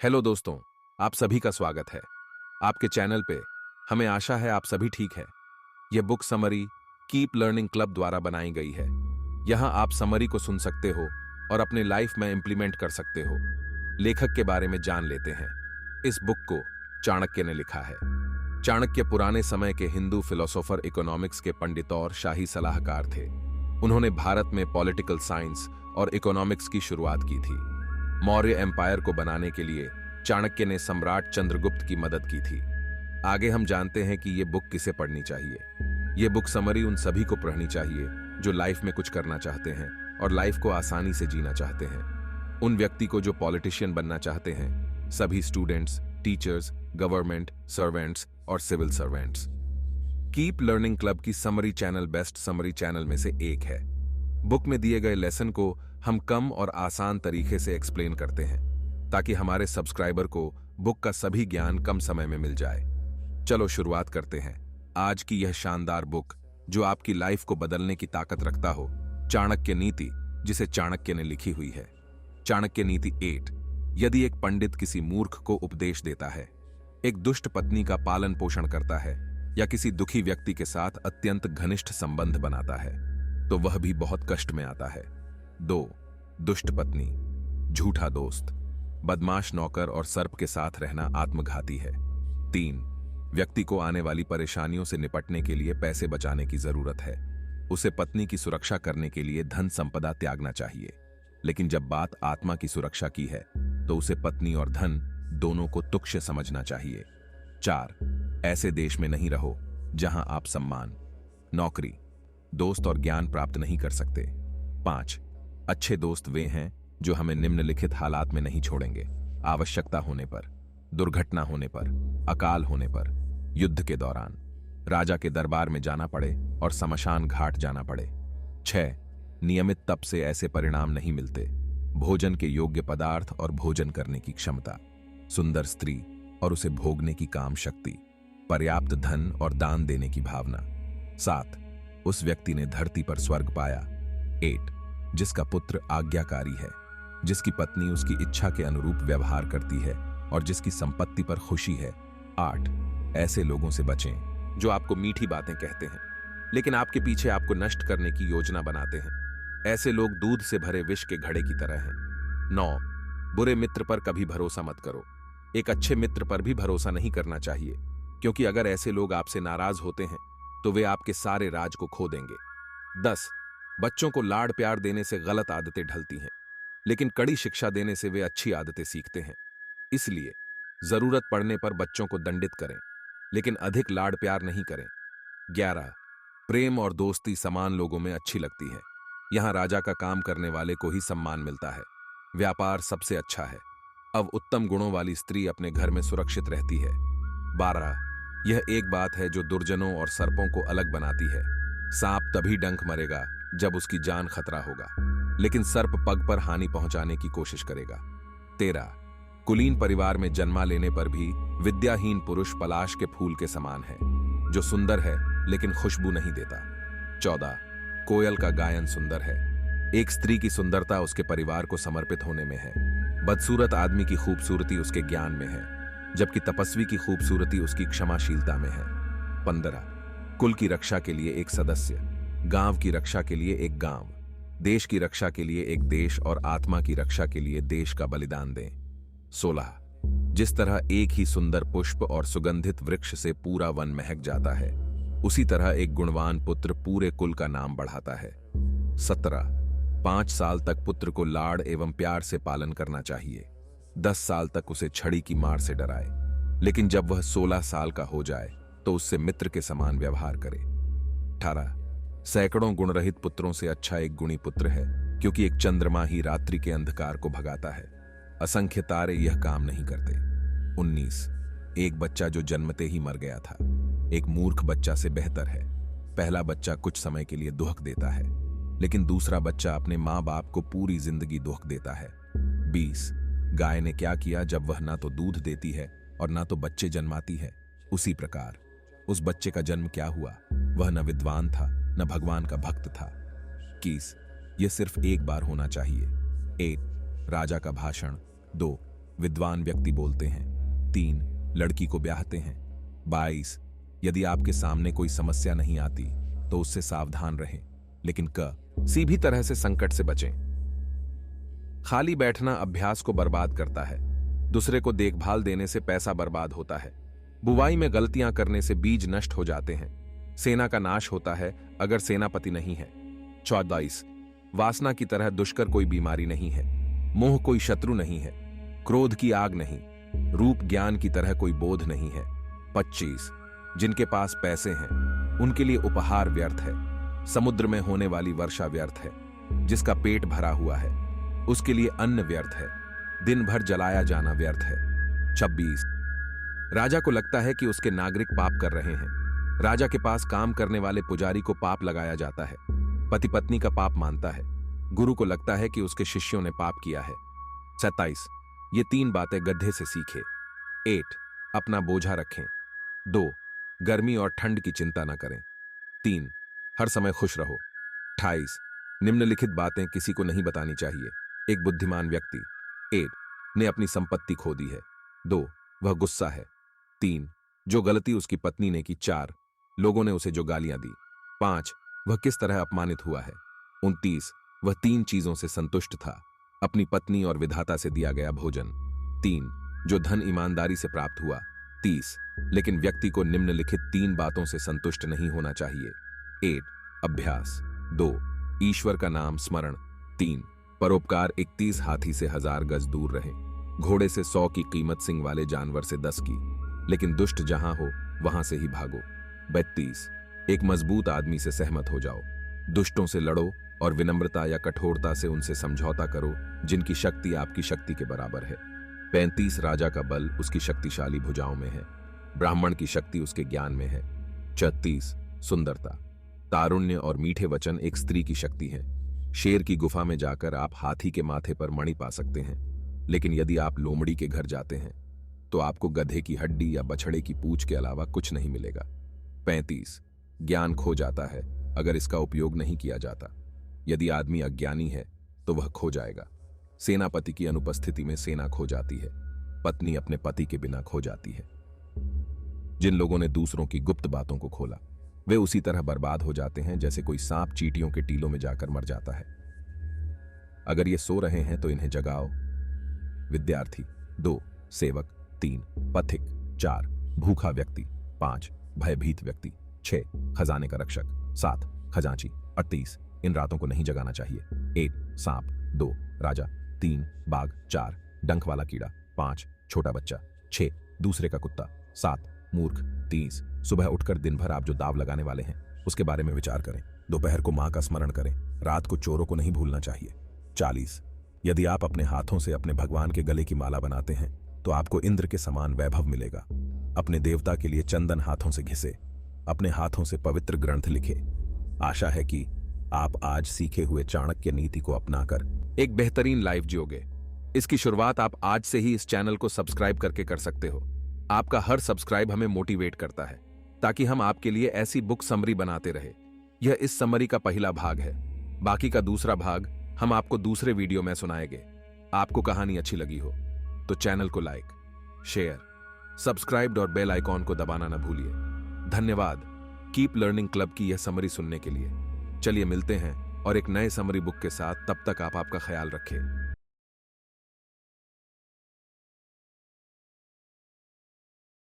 Hello दोस्तों, आप सभी का स्वागत है आपके चैनल पे। हमें आशा है आप सभी ठीक है। यह book summary keep learning club द्वारा बनाई गई है। यहाँ आप समरी को सुन सकते हो और अपने लाइफ में इंप्लीमेंट कर सकते हो। लेखक के बारे में जान लेते हैं। इस बुक को चाणक्य ने लिखा है। चाणक्य पुराने समय के हिंदू फिलोसोफर, इकोनॉमिक्स के पंडित और शाही सलाहकार थे। उन्होंने भारत में पॉलिटिकल साइंस और इकोनॉमिक्स की शुरुआत की थी। मौर्य एम्पायर को बनाने के लिए चाणक्य ने सम्राट चंद्रगुप्त की मदद की थी। आगे हम जानते हैं कि यह बुक किसे पढ़नी चाहिए। यह बुक समरी उन सभी को पढ़नी चाहिए जो लाइफ में कुछ करना चाहते हैं और लाइफ को आसानी से जीना चाहते हैं। उन व्यक्ति को जो पॉलिटिशियन बनना चाहते हैं, सभी स्टूडेंट्स, टीचर्स, गवर्नमेंट सर्वेंट्स और civil servants. Keep learning club की summary channel best summary channel में से एक है। बुक में दिए गए लेसन को हम कम और आसान तरीके से एक्सप्लेन करते हैं ताकि हमारे सब्सक्राइबर को बुक का सभी ज्ञान कम समय में मिल जाए। चलो शुरुआत करते हैं आज की यह शानदार बुक जो आपकी लाइफ को बदलने की ताकत रखता हो, चाणक्य नीति, जिसे चाणक्य ने लिखी हुई है। चाणक्य नीति 8। यदि एक पंडित किसी मूर्ख को उपदेश देता है, एक दुष्ट पत्नी का पालन पोषण करता है या किसी दुखी व्यक्ति के साथ अत्यंत घनिष्ठ संबंध बनाता है तो वह भी बहुत कष्ट में आता है। 2. दुष्ट पत्नी, झूठा दोस्त, बदमाश नौकर और सर्प के साथ रहना आत्मघाती है। 3. व्यक्ति को आने वाली परेशानियों से निपटने के लिए पैसे बचाने की जरूरत है। उसे पत्नी की सुरक्षा करने के लिए धन संपदा त्यागना चाहिए, लेकिन जब बात आत्मा की सुरक्षा की है तो उसे पत्नी और धन दोनों को तुच्छ समझना चाहिए। 4. ऐसे देश में नहीं रहो जहां आप सम्मान, नौकरी, दोस्त और ज्ञान प्राप्त नहीं कर सकते। 5. अच्छे दोस्त वे हैं जो हमें निम्नलिखित हालात में नहीं छोड़ेंगे: आवश्यकता होने पर, दुर्घटना होने पर, अकाल होने पर, युद्ध के दौरान, राजा के दरबार में जाना पड़े और शमशान घाट जाना पड़े। 6. नियमित तप से ऐसे परिणाम नहीं मिलते: भोजन के योग्य पदार्थ और भोजन करने की क्षमता, सुंदर स्त्री और उसे भोगने की काम शक्ति, पर्याप्त धन और दान देने की भावना। 7. उस व्यक्ति ने धरती पर स्वर्ग पाया। 8. जिसका पुत्र आज्ञाकारी है, जिसकी पत्नी उसकी इच्छा के अनुरूप व्यवहार करती है और जिसकी संपत्ति पर खुशी है। 8. ऐसे लोगों से बचें जो आपको मीठी बातें कहते हैं लेकिन आपके पीछे आपको नष्ट करने की योजना बनाते हैं। ऐसे लोग दूध से भरे विष के घड़े की तरह हैं। 9. बुरे मित्र पर कभी भरोसा मत करो। एक अच्छे मित्र पर भी भरोसा नहीं करना चाहिए, क्योंकि अगर ऐसे लोग आपसे नाराज होते हैं तो वे आपके सारे राज को खो देंगे। 10. बच्चों को लाड़ प्यार देने से गलत आदतें ढलती हैं, लेकिन कड़ी शिक्षा देने से वे अच्छी आदतें सीखते हैं। इसलिए जरूरत पड़ने पर बच्चों को दंडित करें, लेकिन अधिक लाड़ प्यार नहीं करें। 11. प्रेम और दोस्ती समान लोगों में अच्छी लगती है। यहां राजा का काम करने वाले को ही सम्मान मिलता है। व्यापार सबसे अच्छा है। अब उत्तम गुणों वाली स्त्री अपने घर में सुरक्षित रहती है। 12. यह एक बात है जो दुर्जनों और सर्पों को अलग बनाती है: सांप तभी डंक मरेगा जब उसकी जान खतरा होगा, लेकिन सर्प पग पर हानि पहुंचाने की कोशिश करेगा। 13. कुलीन परिवार में जन्मा लेने पर भी विद्याहीन पुरुष पलाश के फूल के समान है, जो सुंदर है लेकिन खुशबू नहीं देता। 14. कोयल का गायन सुंदर है। एक स्त्री की सुंदरता उसके परिवार को समर्पित होने में है। बदसूरत आदमी की खूबसूरती उसके ज्ञान में है, जबकि तपस्वी की खूबसूरती उसकी क्षमाशीलता में है। 15. कुल की रक्षा के लिए एक सदस्य, गांव की रक्षा के लिए एक गांव, देश की रक्षा के लिए एक देश और आत्मा की रक्षा के लिए देश का बलिदान दें। 16. जिस तरह एक ही सुंदर पुष्प और सुगंधित वृक्ष से पूरा वन महक जाता है, उसी तरह एक गुणवान पुत्र पूरे कुल का नाम बढ़ाता है। 17. 5 साल तक पुत्र को लाड़ एवं प्यार से पालन करना चाहिए। 10 साल तक उसे छड़ी की मार से डराए, लेकिन जब वह 16 साल का हो जाए तो उससे मित्र के समान व्यवहार करे। 18. सैकड़ों गुणरहित पुत्रों से अच्छा एक गुणी पुत्र है, क्योंकि एक चंद्रमा ही रात्रि के अंधकार को भगाता है। असंख्य तारे यह काम नहीं करते। 19. एक बच्चा जो जन्मते ही मर गया था एक मूर्ख बच्चा से बेहतर है। पहला बच्चा कुछ समय के लिए दुख देता है, लेकिन दूसरा बच्चा अपने माँ बाप को पूरी जिंदगी दुख देता है। 20. गाय ने क्या किया जब वह ना तो दूध देती है और ना तो बच्चे जन्माती है, उसी प्रकार उस बच्चे का जन्म क्या हुआ? वह न विद्वान था न भगवान का भक्त था। 21. यह सिर्फ एक बार होना चाहिए। 1. राजा का भाषण। 2. विद्वान व्यक्ति बोलते हैं। 3 लड़की को ब्याहते हैं। 22 यदि आपके सामने कोई समस्या नहीं आती तो उससे सावधान रहें, लेकिन किसी भी तरह से संकट से बचें। खाली बैठना अभ्यास को बर्बाद करता है। दूसरे को देखभाल देने से पैसा बर्बाद होता है। बुवाई में गलतियां करने से बीज नष्ट हो जाते हैं। सेना का नाश होता है अगर सेनापति नहीं है। 24 वासना की तरह दुष्कर कोई बीमारी नहीं है। मोह कोई शत्रु नहीं है। क्रोध की आग नहीं। रूप ज्ञान की तरह कोई बोध नहीं है। 25 जिनके पास पैसे हैं उनके लिए उपहार व्यर्थ है। समुद्र में होने वाली वर्षा व्यर्थ है। जिसका पेट भरा हुआ है उसके लिए अन्न व्यर्थ है। दिन भर जलाया जाना व्यर्थ है। 26 राजा को लगता है कि उसके नागरिक पाप कर रहे हैं। राजा के पास काम करने वाले पुजारी को पाप लगाया जाता है। पति पत्नी का पाप मानता है। गुरु को लगता है कि उसके शिष्यों ने पाप किया है। 27 ये 3 बातें गधे से सीखे। 8 अपना बोझा रखें। 2 गर्मी और ठंड की चिंता न करें। 3 हर समय खुश रहो। 28 निम्नलिखित बातें किसी को नहीं बतानी चाहिए। एक बुद्धिमान व्यक्ति 1 ने अपनी संपत्ति खो दी है। 2 वह गुस्सा है। 3 जो गलती उसकी पत्नी ने की। 4 लोगों ने उसे जो गालियां दी। 5 वह किस तरह अपमानित हुआ है। 29 वह 3 चीजों से संतुष्ट था, अपनी पत्नी और विधाता से दिया गया भोजन। 3 जो धन ईमानदारी से प्राप्त हुआ। 30 लेकिन व्यक्ति को निम्नलिखित 3 बातों से संतुष्ट नहीं होना चाहिए। 1 अभ्यास। 2 ईश्वर का नाम स्मरण। 3 परोपकार। 31 हाथी से 1000 गज दूर रहे। घोड़े से 100 की कीमत, सिंह वाले जानवर से 10 की। लेकिन दुष्ट जहां हो वहां से ही भागो। 32 एक मजबूत आदमी से सहमत हो जाओ। दुष्टों से लड़ो और विनम्रता या कठोरता से उनसे समझौता करो जिनकी शक्ति आपकी शक्ति के बराबर है। 35 राजा का बल उसकी शक्तिशाली भुजाओं में है। ब्राह्मण की शक्ति उसके ज्ञान में है। 36 सुंदरता। तारुण्य और मीठे वचन एक स्त्री की शक्ति है। शेर की गुफा में जाकर आप हाथी के माथे पर मणि पा सकते हैं, लेकिन यदि आप लोमड़ी के घर जाते हैं तो आपको गधे की हड्डी या बछड़े की पूंछ के अलावा कुछ नहीं मिलेगा। 35 ज्ञान खो जाता है अगर इसका उपयोग नहीं किया जाता। यदि आदमी अज्ञानी है तो वह खो जाएगा। सेनापति की अनुपस्थिति में सेना खो जाती है। पत्नी अपने पति के बिना खो जाती है। जिन लोगों ने दूसरों की गुप्त बातों को खोला वे उसी तरह बर्बाद हो जाते हैं जैसे कोई सांप चींटियों के टीलों में जाकर मर जाता है। अगर ये सो रहे हैं तो इन्हें जगाओ। विद्यार्थी। 2 सेवक। 3 पथिक। 4 भूखा व्यक्ति। 5 भयभीत व्यक्ति। 6 खजाने का रक्षक। 7 खजांची। 38 इन रातों को नहीं जगाना चाहिए। 1 सांप। 2 राजा। 3 बाघ। 4 डंक वाला कीड़ा। 5 छोटा बच्चा। 6 दूसरे का कुत्ता। 7 मूर्ख। 30 सुबह उठकर दिन भर आप जो दाव लगाने वाले हैं उसके बारे में विचार करें। दोपहर को मां का स्मरण करें। रात को चोरों को नहीं भूलना चाहिए। 40 यदि आप अपने हाथों से अपने भगवान के गले की माला बनाते हैं तो आपको इंद्र के समान वैभव मिलेगा। अपने देवता के लिए चंदन हाथों से घिसे। अपने हाथों से पवित्र ग्रंथ लिखे। आशा है कि आप आज सीखे हुए चाणक्य नीति को अपनाकर एक बेहतरीन लाइफ जियोगे। इसकी शुरुआत आप आज से ही इस चैनल को सब्सक्राइब करके कर सकते हो। आपका हर सब्सक्राइब हमें मोटिवेट करता है ताकि हम आपके लिए ऐसी बुक समरी बनाते रहे। यह इस समरी का पहला भाग है। बाकी का दूसरा भाग हम आपको दूसरे वीडियो में सुनाएंगे। आपको कहानी अच्छी लगी हो तो चैनल को लाइक, शेयर, सब्सक्राइब और बेल आइकॉन को दबाना न भूलिए। धन्यवाद कीप लर्निंग क्लब की यह समरी सुनने के लिए। चलिए मिलते हैं और एक नए समरी बुक के साथ। तब तक आप आपका ख्याल रखें।